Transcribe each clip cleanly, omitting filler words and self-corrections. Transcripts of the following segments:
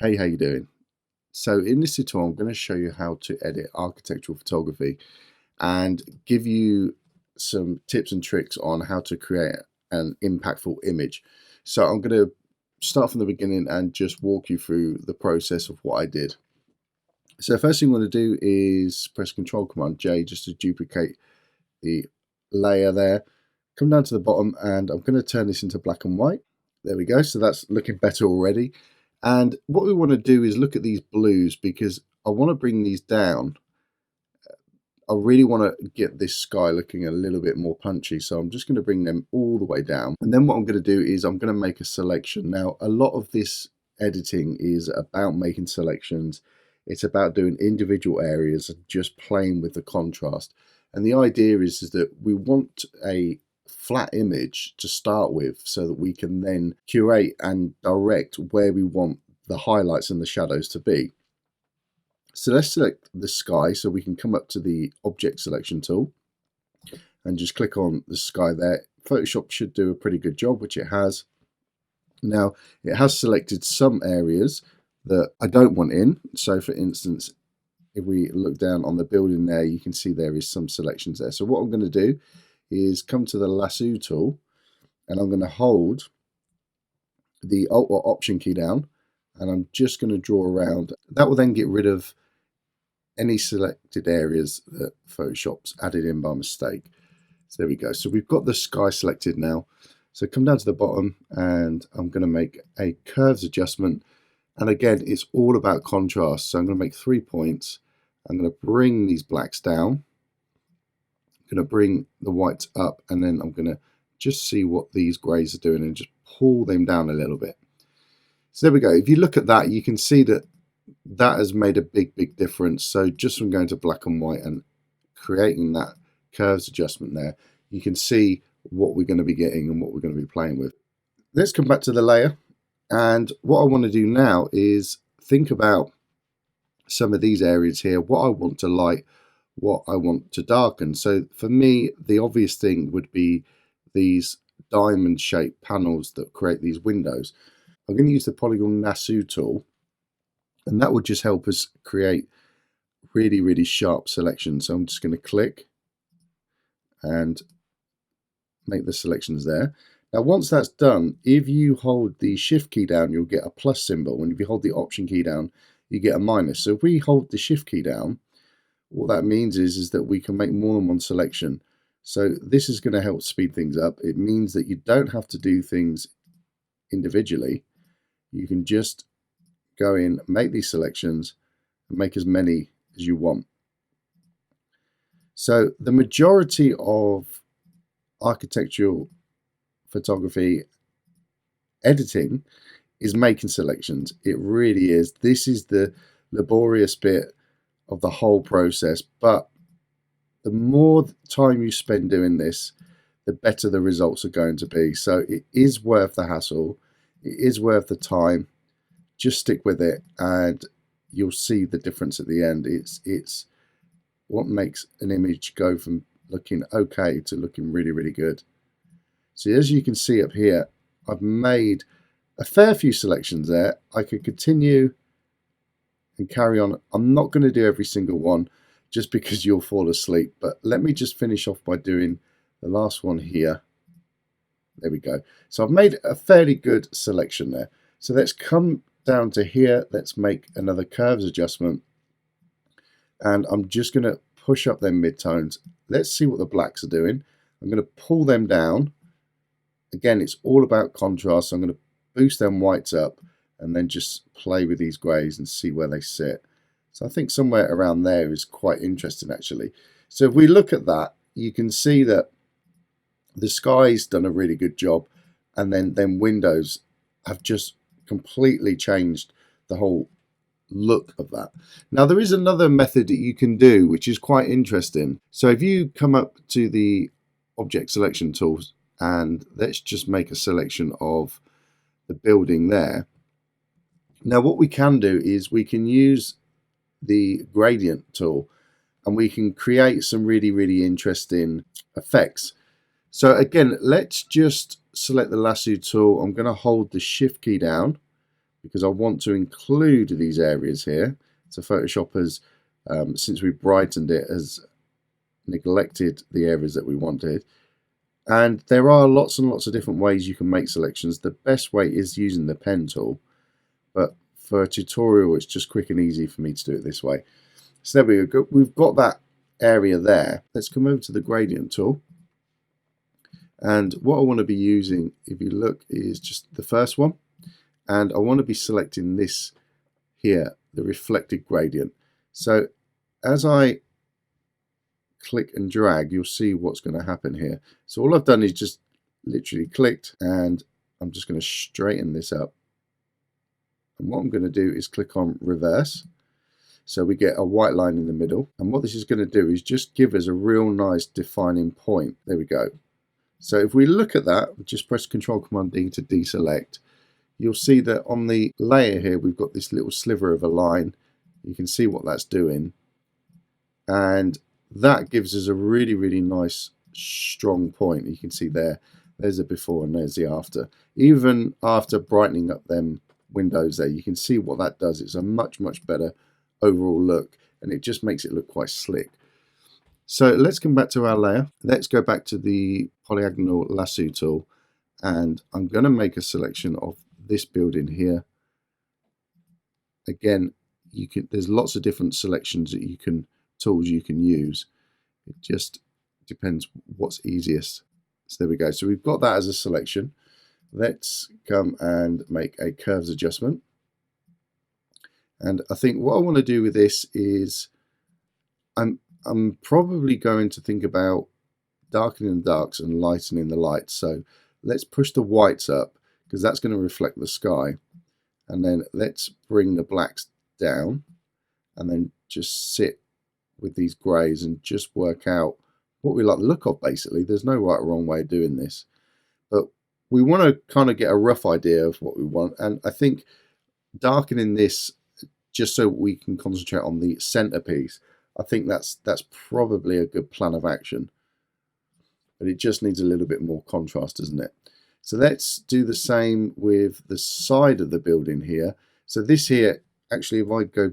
Hey, how you doing? So in this tutorial, I'm going to show you how to edit architectural photography and give you some tips and tricks on how to create an impactful image. So I'm going to start from the beginning and just walk you through the process of what I did. So first thing I'm going to do is press Control Command J just to duplicate the layer there. Come down to the bottom and I'm going to turn this into black and white. There we go. So that's looking better already. And what we want to do is look at these blues because I want to bring these down. I really want to get this sky looking a little bit more punchy. So I'm just going to bring them all the way down. And then what I'm going to do is I'm going to make a selection. Now, a lot of this editing is about making selections. It's about doing individual areas and just playing with the contrast. And the idea is that we want a flat image to start with so that we can then curate and direct where we want the highlights and the shadows to be. So let's select the sky, so we can come up to the object selection tool and just click on the sky there. Photoshop should do a pretty good job, which it has. Now it has selected some areas that I don't want in. So for instance, if we look down on the building there, you can see there is some selections there. So what I'm going to do is come to the Lasso tool and I'm going to hold the Alt or Option key down and I'm just going to draw around. That will then get rid of any selected areas that Photoshop's added in by mistake. So there we go. So we've got the sky selected now. So come down to the bottom and I'm going to make a curves adjustment. And again, it's all about contrast. So I'm going to make 3 points. I'm going to bring these blacks down. I'm going to bring the whites up, and then I'm going to just see what these greys are doing and just pull them down a little bit. So there we go. If you look at that, you can see that that has made a big difference. So just from going to black and white and creating that curves adjustment there, you can see what we're going to be getting and what we're going to be playing with. Let's come back to the layer. And what I want to do now is think about some of these areas here, what I want to light, what I want to darken. So for me, the obvious thing would be these diamond shaped panels that create these windows. I'm going to use the polygon Lasso tool, and that will just help us create really sharp selections. So I'm just going to click and make the selections there. Now once that's done, if you hold the shift key down, you'll get a plus symbol, and if you hold the option key down, you get a minus. So if we hold the shift key down, what that means is that we can make more than one selection. So this is going to help speed things up. It means that you don't have to do things individually. You can just go in, make these selections, and make as many as you want. So the majority of architectural photography editing is making selections. It really is. This is the laborious bit of the whole process, but the more time you spend doing this, the better the results are going to be. So it is worth the hassle. It is worth the time. Just stick with it and you'll see the difference at the end. It's what makes an image go from looking okay to looking really good. So as you can see up here, I've made a fair few selections there. I could continue and carry on. I'm not going to do every single one just because you'll fall asleep, but let me just finish off by doing the last one here. There we go. So I've made a fairly good selection there. So let's come down to here. Let's make another curves adjustment. And I'm just going to push up their midtones. Let's see what the blacks are doing. I'm going to pull them down. Again, it's all about contrast. So I'm going to boost them whites up and then just play with these greys and see where they sit. So I think somewhere around there is quite interesting actually. So if we look at that, you can see that the sky's done a really good job, and then windows have just completely changed the whole look of that. Now there is another method that you can do which is quite interesting. So if you come up to the object selection tools and let's just make a selection of the building there. Now what we can do is we can use the gradient tool and we can create some really interesting effects. So again, let's just select the lasso tool. I'm going to hold the shift key down because I want to include these areas here. So Photoshop has, since we brightened it, has neglected the areas that we wanted. And there are lots and lots of different ways you can make selections. The best way is using the pen tool, but for a tutorial it's just quick and easy for me to do it this way. So there we go. We've got that area there. Let's come over to the gradient tool. And what I want to be using, if you look, is just the first one. And I want to be selecting this here, the reflected gradient. So as I click and drag, you'll see what's going to happen here. So all I've done is just literally clicked, and I'm just going to straighten this up. And what I'm going to do is click on reverse. So we get a white line in the middle. And what this is going to do is just give us a real nice defining point. There we go. So if we look at that, just press Control-Command-D to deselect. You'll see that on the layer here, we've got this little sliver of a line. You can see what that's doing. And that gives us a really, really nice, strong point. You can see there's the before and there's the after. Even after brightening up them windows there, you can see what that does. It's a much, much better overall look, and it just makes it look quite slick. So let's come back to our layer. Let's go back to the polygonal lasso tool, and I'm going to make a selection of this building here. Again, there's lots of different selections that tools you can use. It just depends what's easiest. So there we go. So we've got that as a selection. Let's come and make a curves adjustment. And I think what I want to do with this is I'm probably going to think about darkening the darks and lightening the lights. So let's push the whites up, because that's going to reflect the sky. And then let's bring the blacks down, and then just sit with these greys and just work out what we like the look of. Basically, there's no right or wrong way of doing this, but we want to kind of get a rough idea of what we want. And I think darkening this just so we can concentrate on the centerpiece, I think that's probably a good plan of action. But it just needs a little bit more contrast, doesn't it? So let's do the same with the side of the building here. So this here, actually, if I go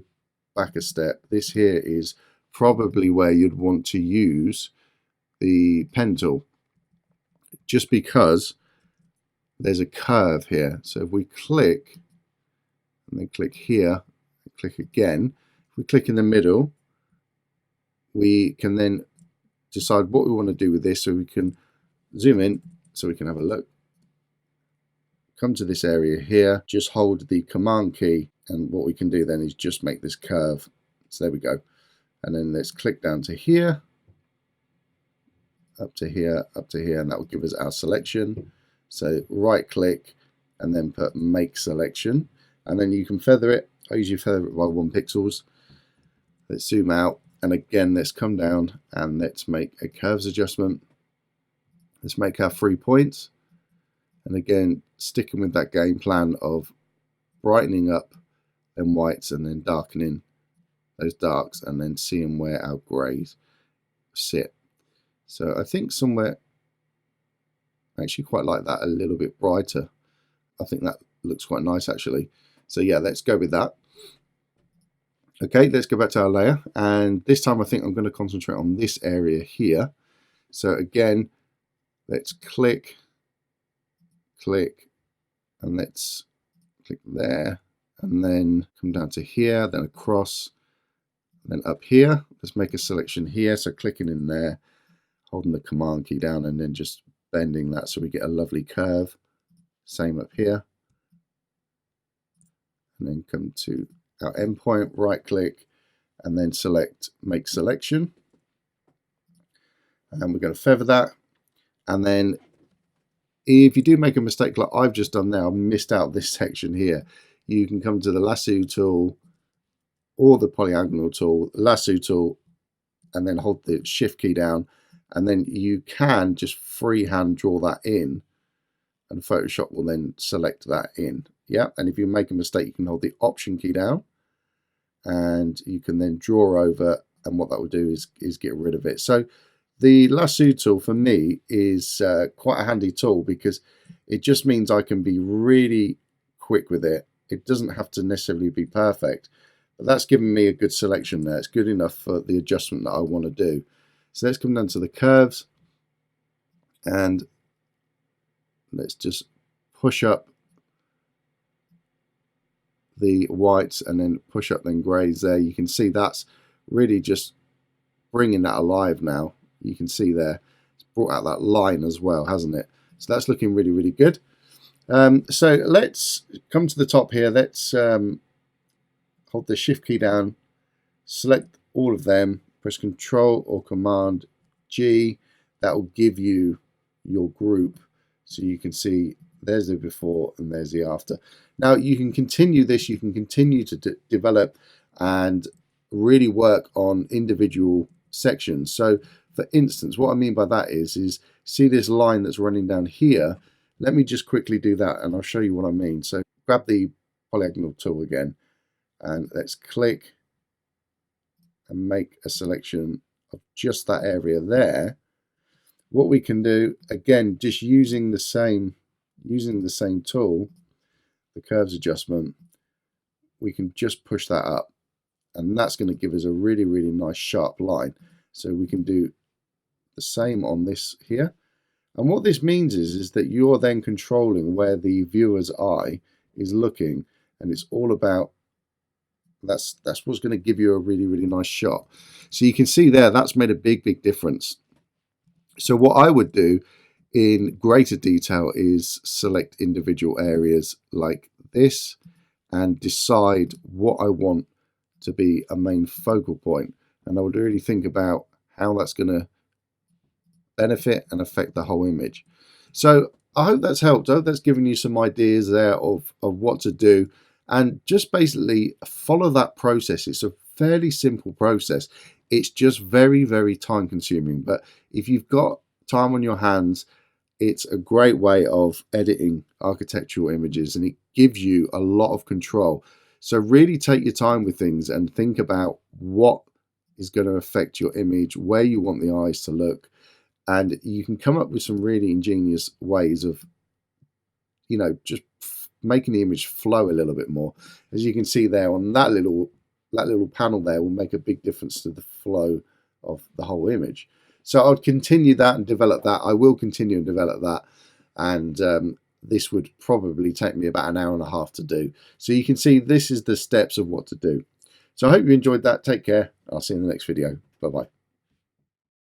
back a step, this here is probably where you'd want to use the pen tool, just because there's a curve here. So if we click and then click here, click again, if we click in the middle, we can then decide what we want to do with this. So we can zoom in so we can have a look. Come to this area here, just hold the command key, and what we can do then is just make this curve. So there we go. And then let's click down to here, up to here, up to here, and that will give us our selection. So right click and then put make selection, and then you can feather it. I usually feather it by 1 pixels. Let's zoom out, and again let's come down and let's make a curves adjustment. Let's make our 3 points, and again sticking with that game plan of brightening up them whites and then darkening those darks, and then seeing where our greys sit. So I think somewhere, I actually quite like that a little bit brighter. I think that looks quite nice actually. So yeah, let's go with that. Okay, let's go back to our layer, and this time I think I'm going to concentrate on this area here. So again, let's click, and let's click there, and then come down to here, then across, then up here. Let's make a selection here. So clicking in there, holding the command key down, and then just bending that so we get a lovely curve. Same up here. And then come to our endpoint, right click, and then select make selection. And we're going to feather that. And then if you do make a mistake like I've just done now, missed out this section here, you can come to the lasso tool or the polygonal tool, lasso tool, and then hold the shift key down, and then you can just freehand draw that in, and Photoshop will then select that in. Yeah, and if you make a mistake, you can hold the option key down, and you can then draw over, and what that will do is get rid of it. So the lasso tool for me is quite a handy tool, because it just means I can be really quick with it It doesn't have to necessarily be perfect, but that's given me a good selection there. It's good enough for the adjustment that I want to do. So let's come down to the curves, and let's just push up the whites and then push up then grays there. You can see that's really just bringing that alive now. You can see there, it's brought out that line as well, hasn't it? So that's looking really, really good. So let's come to the top here. Let's hold the shift key down, select all of them, press Control or Command G. That will give you your group, so you can see there's the before and there's the after. Now you can continue this, you can continue to develop and really work on individual sections. So for instance, what I mean by that is see this line that's running down here. Let me just quickly do that and I'll show you what I mean. So grab the polygonal tool again and let's click and make a selection of just that area there. What we can do, again, just using the same tool, the curves adjustment, we can just push that up, and that's going to give us a really, really nice sharp line. So we can do the same on this here. And what this means is that you're then controlling where the viewer's eye is looking, and it's all about that's what's going to give you a really, really nice shot. So you can see there that's made a big, big difference. So what I would do in greater detail is select individual areas like this and decide what I want to be a main focal point. And I would really think about how that's going to benefit and affect the whole image. So I hope that's helped. I hope that's given you some ideas there of what to do, and just basically follow that process. It's a fairly simple process. It's just very, very time consuming, but if you've got time on your hands, it's a great way of editing architectural images, and it gives you a lot of control. So really take your time with things and think about what is going to affect your image, where you want the eyes to look, and you can come up with some really ingenious ways of, just making the image flow a little bit more. As you can see there on that little panel there will make a big difference to the flow of the whole image. So I'll continue that and develop that. I will continue and develop that, and this would probably take me about an hour and a half to do. So you can see this is the steps of what to do. So I hope you enjoyed that. Take care. I'll see you in the next video. Bye-bye.